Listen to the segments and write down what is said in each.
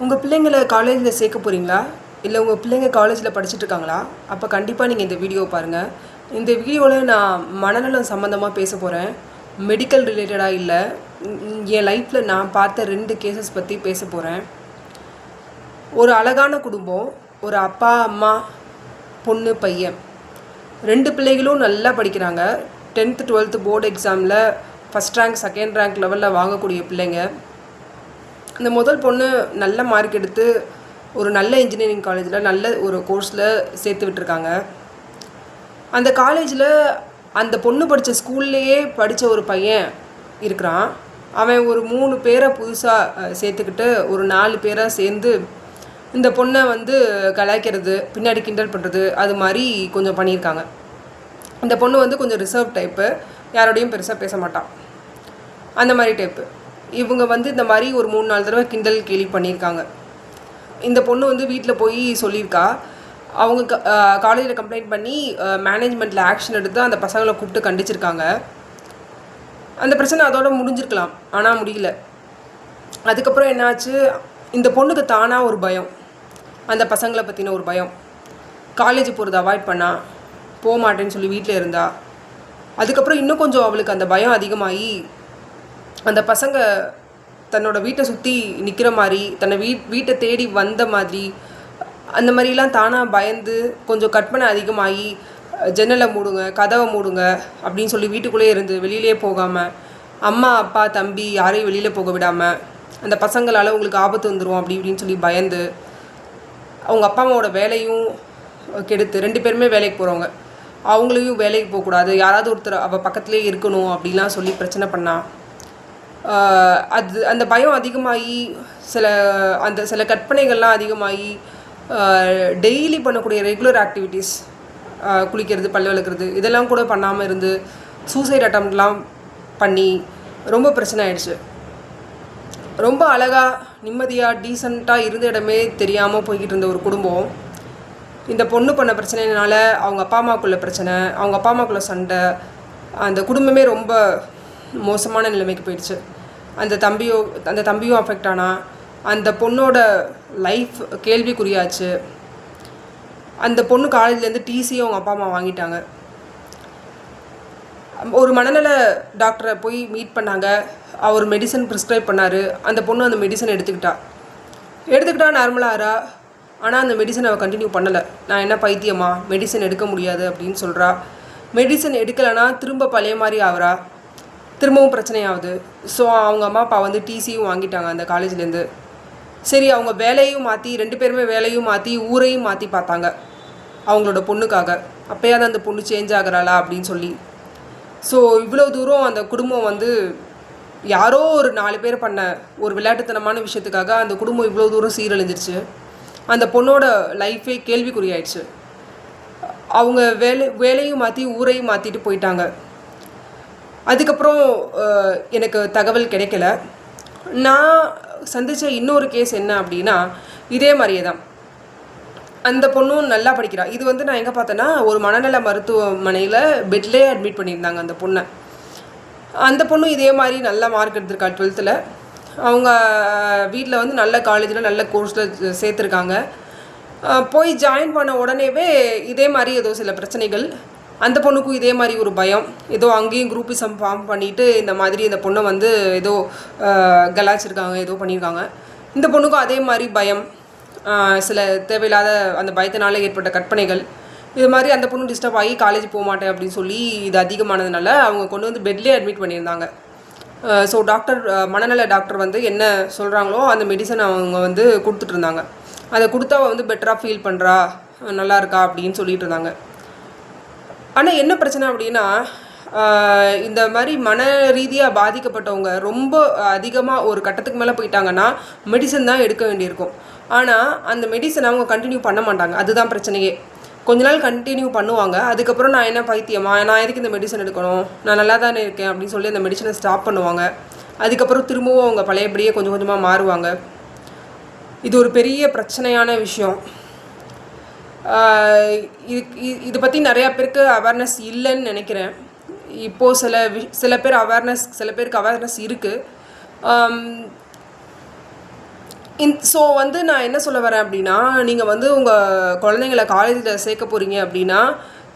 உங்கள் பிள்ளைங்களை காலேஜில் சேர்க்க போகிறீங்களா? இல்லை உங்கள் பிள்ளைங்க காலேஜில் படிச்சுட்டு இருக்காங்களா? அப்போ கண்டிப்பாக நீங்கள் இந்த வீடியோவை பாருங்கள். இந்த வீடியோவில் நான் மனநலம் சம்மந்தமாக பேச போகிறேன். மெடிக்கல் ரிலேட்டடாக இல்லை, என் லைஃப்பில் நான் பார்த்த 2 கேசஸ் பற்றி பேச போகிறேன். ஒரு அழகான குடும்பம், ஒரு அப்பா அம்மா, பொண்ணு பையன், 2 பிள்ளைகளும் நல்லா படிக்கிறாங்க. 10th 12th போர்டு எக்ஸாமில் ஃபஸ்ட் ரேங்க் செகண்ட் ரேங்க் லெவலில் வாங்கக்கூடிய பிள்ளைங்க. இந்த முதல் பொண்ணு நல்ல மார்க் எடுத்து ஒரு நல்ல இன்ஜினியரிங் காலேஜில் நல்ல ஒரு கோர்ஸில் சேர்த்து விட்டுருக்காங்க. அந்த காலேஜில் அந்த பொண்ணு படித்த ஸ்கூல்லையே படித்த ஒரு பையன் இருக்கிறான். அவன் ஒரு 3 பேரை புதுசாக சேர்த்துக்கிட்டு ஒரு 4 பேராக சேர்ந்து இந்த பொண்ணை கலாய்க்கிறது, பின்னாடி கிண்டல் பண்ணுறது, அது மாதிரி கொஞ்சம் பண்ணியிருக்காங்க. இந்த பொண்ணு கொஞ்சம் ரிசர்வ் டைப்பு, யாரோடையும் பெருசாக பேச மாட்டான், அந்த மாதிரி டைப்பு. இவங்க இந்த மாதிரி ஒரு 3-4 தடவை கிண்டல் கேலி பண்ணியிருக்காங்க. இந்த பொண்ணு வீட்டில் போய் சொல்லியிருக்கா. அவங்க காலேஜில் கம்ப்ளைண்ட் பண்ணி மேனேஜ்மெண்ட்டில் ஆக்ஷன் எடுத்து அந்த பசங்களை கூப்பிட்டு கண்டிச்சிருக்காங்க. அந்த பிரச்சனை அதோட முடிஞ்சிருக்கலாம், ஆனால் முடியல. அதுக்கப்புறம் என்னாச்சு, இந்த பொண்ணுக்கு தானாக ஒரு பயம், அந்த பசங்களை பற்றின ஒரு பயம். காலேஜ் போகிறத அவாய்ட் பண்ணா, போக மாட்டேன்னு சொல்லி வீட்டில் இருந்தா. அதுக்கப்புறம் இன்னும் கொஞ்சம் அவளுக்கு அந்த பயம் அதிகமாகி அந்த பசங்க தன்னோட வீட்டை சுற்றி நிற்கிற மாதிரி, தன்னை வீட்டை தேடி வந்த மாதிரி, அந்த மாதிரிலாம் தானாக பயந்து கொஞ்சம் கற்பனை அதிகமாகி ஜன்னலை மூடுங்க, கதவை மூடுங்க அப்படின்னு சொல்லி வீட்டுக்குள்ளே இருந்து வெளியிலே போகாமல், அம்மா அப்பா தம்பி யாரையும் வெளியில் போக விடாமல், அந்த பசங்களால் உங்களுக்கு ஆபத்து வந்துடும் அப்படி இப்படின்னு சொல்லி பயந்து அவங்க அப்பா அம்மாவோட வேலையும் கெடுத்து, 2 பேருமே வேலைக்கு போகிறவங்க, அவங்களையும் வேலைக்கு போகக்கூடாது, யாராவது ஒருத்தர் அவள் பக்கத்துலேயே இருக்கணும் அப்படிலாம் சொல்லி பிரச்சனை பண்ணா. அந்த பயம் அதிகமாகி சில கற்பனைகள்லாம் அதிகமாகி டெய்லி பண்ணக்கூடிய ரெகுலர் ஆக்டிவிட்டீஸ், குளிக்கிறது, பல் விளக்குறது, இதெல்லாம் கூட பண்ணாமல் இருந்து சூசைட் அட்டம்ப்ட்லாம் பண்ணி ரொம்ப பிரச்சனை ஆயிடுச்சு. ரொம்ப அழகாக நிம்மதியாக டீசெண்டாக இருந்த இடமே தெரியாமல் போய்கிட்டு இருந்த ஒரு குடும்பம், இந்த பொண்ணு பண்ண பிரச்சனைனால அவங்க அப்பா அம்மாக்குள்ள பிரச்சனை, அவங்க அப்பா அம்மாக்குள்ள சண்டை, அந்த குடும்பமே ரொம்ப மோசமான நிலைமைக்கு போயிடுச்சு. அந்த தம்பியும் அஃபெக்ட் ஆனா, அந்த பொண்ணோட லைஃப் கேள்விக்குறியாச்சு. அந்த பொண்ணு காலேஜ்லேருந்து டிசியும் அவங்க அப்பா அம்மா வாங்கிட்டாங்க. ஒரு மனநல டாக்டரை போய் மீட் பண்ணாங்க. அவர் மெடிசன் ப்ரிஸ்கிரைப் பண்ணார். அந்த பொண்ணு அந்த மெடிசன் எடுத்துக்கிட்டா நார்மலாகிறா. ஆனால் அந்த மெடிசன் அவள் கண்டினியூ பண்ணலை. நான் என்ன பைத்தியமா, மெடிசன் எடுக்க முடியாது அப்படின்னு சொல்கிறா. மெடிசன் எடுக்கலைன்னா திரும்ப பழைய மாதிரி ஆகிறா, திரும்பவும் பிரச்சனையாகுது. ஸோ அவங்க அம்மா அப்பா டிசியும் வாங்கிட்டாங்க அந்த காலேஜ்லேருந்து. சரி, அவங்க வேலையும் மாற்றி, 2 பேருமே வேலையும் மாற்றி, ஊரையும் மாற்றி பார்த்தாங்க அவங்களோட பொண்ணுக்காக. அப்போயாவது அந்த பொண்ணு சேஞ்ச் ஆகிறாளா அப்படின்னு சொல்லி. ஸோ இவ்வளோ தூரம் அந்த குடும்பம் யாரோ ஒரு 4 பேர் பண்ண ஒரு விளையாட்டுத்தனமான விஷயத்துக்காக அந்த குடும்பம் இவ்வளோ தூரம் சீரழிஞ்சிருச்சு. அந்த பொண்ணோட லைஃபே கேள்விக்குறியாயிடுச்சு. அவங்க வேலையும் மாற்றி ஊரையும் மாற்றிட்டு போயிட்டாங்க. அதுக்கப்புறம் எனக்கு தகவல் கிடைக்கல. நான் சந்தித்த இன்னொரு கேஸ் என்ன அப்படின்னா, இதே மாதிரியே தான். அந்த பொண்ணும் நல்லா படிக்கிறா. இது நான் எங்கே பார்த்தேன்னா, ஒரு மனநல மருத்துவமனையில் பெட்லேயே அட்மிட் பண்ணியிருந்தாங்க அந்த பொண்ணை. அந்த பொண்ணும் இதே மாதிரி நல்ல மார்க் எடுத்திருக்கா 12th. அவங்க வீட்டில் நல்ல காலேஜில் நல்ல கோர்ஸில் சேர்த்துருக்காங்க. போய் ஜாயின் பண்ண உடனேவே இதே மாதிரி ஏதோ சில பிரச்சனைகள். அந்த பொண்ணுக்கும் இதே மாதிரி ஒரு பயம், ஏதோ அங்கேயும் குரூப்பிசம் ஃபார்ம் பண்ணிவிட்டு இந்த மாதிரி இந்த பொண்ணை ஏதோ கலாச்சிருக்காங்க, ஏதோ பண்ணியிருக்காங்க. இந்த பொண்ணுக்கும் அதே மாதிரி பயம், சில தேவையில்லாத அந்த பயத்தினால ஏற்பட்ட கற்பனைகள், இது மாதிரி அந்த பொண்ணு டிஸ்டர்ப் ஆகி காலேஜ் போக மாட்டேன் அப்படின்னு சொல்லி இது அதிகமானதுனால அவங்க கொண்டு பெட்லேயே அட்மிட் பண்ணியிருந்தாங்க. ஸோ டாக்டர், மனநல டாக்டர் என்ன சொல்கிறாங்களோ அந்த மெடிசன் அவங்க கொடுத்துட்ருந்தாங்க. அதை கொடுத்தா பெட்டராக ஃபீல் பண்ணுறா, நல்லா இருக்கா அப்படின்னு சொல்லிட்டு இருந்தாங்க. ஆனால் என்ன பிரச்சனை அப்படின்னா, இந்த மாதிரி மன ரீதியாக பாதிக்கப்பட்டவங்க ரொம்ப அதிகமாக ஒரு கட்டத்துக்கு மேலே போயிட்டாங்கன்னா மெடிசன் தான் எடுக்க வேண்டியிருக்கும். ஆனால் அந்த மெடிசன் அவங்க கண்டினியூ பண்ண மாட்டாங்க. அதுதான் பிரச்சனையே. கொஞ்ச நாள் கண்டினியூ பண்ணுவாங்க. அதுக்கப்புறம் நான் என்ன பைத்தியமா, நான் எதுக்கு இந்த மெடிசன் எடுக்கணும், நான் நல்லா தானே இருக்கேன் அப்படின்னு சொல்லி அந்த மெடிசனை ஸ்டாப் பண்ணுவாங்க. அதுக்கப்புறம் திரும்பவும் அவங்க பழையபடியே கொஞ்சம் கொஞ்சமாக மாறுவாங்க. இது ஒரு பெரிய பிரச்சனையான விஷயம். இதை பற்றி நிறையா பேருக்கு அவேர்னஸ் இல்லைன்னு நினைக்கிறேன். இப்போது சில பேருக்கு அவேர்னஸ் இருக்குது. ஸோ வந்து நான் என்ன சொல்ல வரேன் அப்படின்னா, நீங்கள் வந்து உங்கள் குழந்தைங்கள காலேஜில் சேர்க்க போகிறீங்க அப்படின்னா,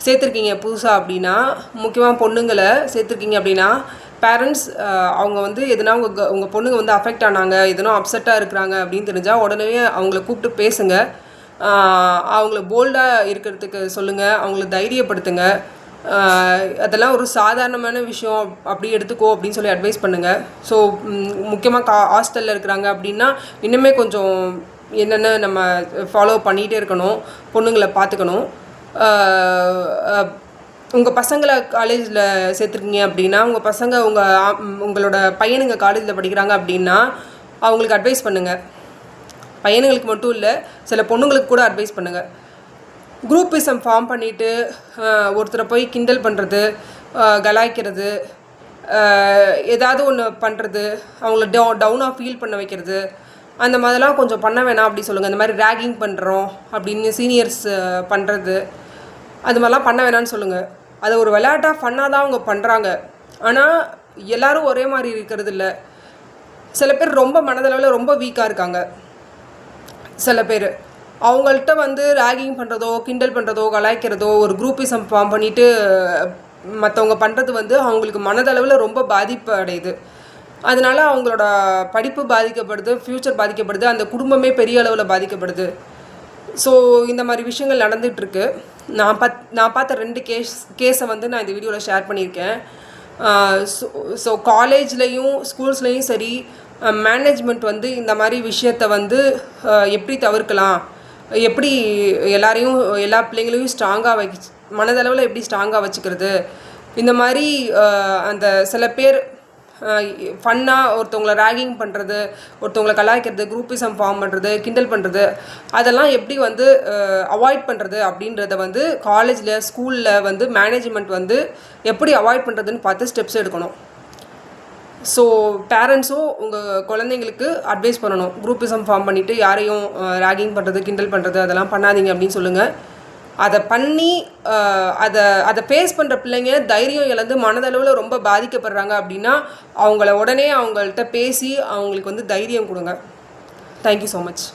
சேர்த்துருக்கீங்க புதுசாக அப்படின்னா, முக்கியமாக பொண்ணுங்களை சேர்த்துருக்கீங்க அப்படின்னா, பேரண்ட்ஸ் அவங்க வந்து எதுனா உங்கள் பொண்ணுங்க வந்து அஃபெக்ட் ஆனாங்க, எதுனா அப்செட்டாக இருக்கிறாங்க அப்படின்னு தெரிஞ்சால் உடனே அவங்கள கூப்பிட்டு பேசுங்க. அவங்கள போல்டாக இருக்கிறதுக்கு சொல்லுங்கள், அவங்கள தைரியப்படுத்துங்க. அதெல்லாம் ஒரு சாதாரணமான விஷயம் அப்படி எடுத்துக்கோ அப்படின்னு சொல்லி அட்வைஸ் பண்ணுங்கள். ஸோ முக்கியமாக ஹாஸ்டலில் இருக்கிறாங்க அப்படின்னா இன்னுமே கொஞ்சம் என்னென்ன நம்ம ஃபாலோ பண்ணிகிட்டே இருக்கணும், பொண்ணுங்களை பார்த்துக்கணும். உங்கள் பசங்களை காலேஜில் சேர்த்துருக்கீங்க அப்படின்னா, உங்கள் பசங்க உங்களோட பையனுங்க காலேஜில் படிக்கிறாங்க அப்படின்னா அவங்களுக்கு அட்வைஸ் பண்ணுங்கள். பையனுங்களுக்கு மட்டும் இல்லை, சில பொண்ணுங்களுக்கு கூட அட்வைஸ் பண்ணுங்கள். குரூப்பிசம் ஃபார்ம் பண்ணிவிட்டு ஒருத்தரை போய் கிண்டல் பண்ணுறது, கலாய்க்கிறது, ஏதாவது ஒன்று பண்ணுறது, அவங்கள டவுனாக ஃபீல் பண்ண வைக்கிறது, அந்த மாதிரிலாம் கொஞ்சம் பண்ண வேணாம் அப்படி சொல்லுங்கள். இந்த மாதிரி ரேகிங் பண்ணுறோம் அப்படின்னு சீனியர்ஸ் பண்ணுறது, அது மாதிரிலாம் பண்ண வேணான்னு சொல்லுங்கள். அதை ஒரு விளையாட்டாக ஃபன்னாக தான் அவங்க பண்ணுறாங்க. ஆனால் எல்லோரும் ஒரே மாதிரி இருக்கிறது இல்லை. சில பேர் ரொம்ப மனதளவில் ரொம்ப வீக்காக இருக்காங்க. சில பேர் அவங்கள்ட்ட வந்து ரேகிங் பண்ணுறதோ, கிண்டல் பண்ணுறதோ, கலாய்க்கிறதோ, ஒரு குரூப்பிசம் ஃபார்ம் பண்ணிவிட்டு மற்றவங்க பண்ணுறது வந்து அவங்களுக்கு மனதளவில் ரொம்ப பாதிப்பு அடையுது. அதனால் அவங்களோட படிப்பு பாதிக்கப்படுது, ஃப்யூச்சர் பாதிக்கப்படுது, அந்த குடும்பமே பெரிய அளவில் பாதிக்கப்படுது. ஸோ இந்த மாதிரி விஷயங்கள் நடந்துகிட்ருக்கு. நான் பார்த்த 2 கேஸை வந்து நான் இந்த வீடியோவில் ஷேர் பண்ணியிருக்கேன். ஸோ காலேஜ்லேயும் ஸ்கூல்ஸ்லேயும் சரி, மேனேஜ்மெண்ட் வந்து இந்த மாதிரி விஷயத்தை வந்து எப்படி தவிர்க்கலாம், எப்படி எல்லா பிள்ளைங்களையும் ஸ்ட்ராங்காக மனதளவில் எப்படி ஸ்ட்ராங்காக வச்சுக்கிறது, இந்த மாதிரி அந்த சில பேர் ஃபன்னாக ஒருத்தவங்களை ரேகிங் பண்ணுறது, ஒருத்தவங்களை கலாய்க்கிறது, குரூப்பிசம் ஃபார்ம் பண்ணுறது, கிண்டல் பண்ணுறது, அதெல்லாம் எப்படி வந்து அவாய்ட் பண்ணுறது அப்படின்றத வந்து காலேஜில் ஸ்கூலில் வந்து மேனேஜ்மெண்ட் வந்து எப்படி அவாய்ட் பண்ணுறதுன்னு பார்த்து ஸ்டெப்ஸ் எடுக்கணும். ஸோ பேரண்ட்ஸும் உங்கள் குழந்தைங்களுக்கு அட்வைஸ் பண்ணணும். குரூப்பிசம் ஃபார்ம் பண்ணிவிட்டு யாரையும் ரேகிங் பண்ணுறது, கிண்டல் பண்ணுறது அதெல்லாம் பண்ணாதீங்க அப்படின்னு சொல்லுங்கள். அதை பண்ணி அதை ஃபேஸ் பண்ணுற பிள்ளைங்க தைரியம் இழந்து மனதளவில் ரொம்ப பாதிக்கப்படுறாங்க அப்படின்னா அவங்கள உடனே அவங்கள்ட்ட பேசி அவங்களுக்கு வந்து தைரியம் கொடுங்க. Thank you so much.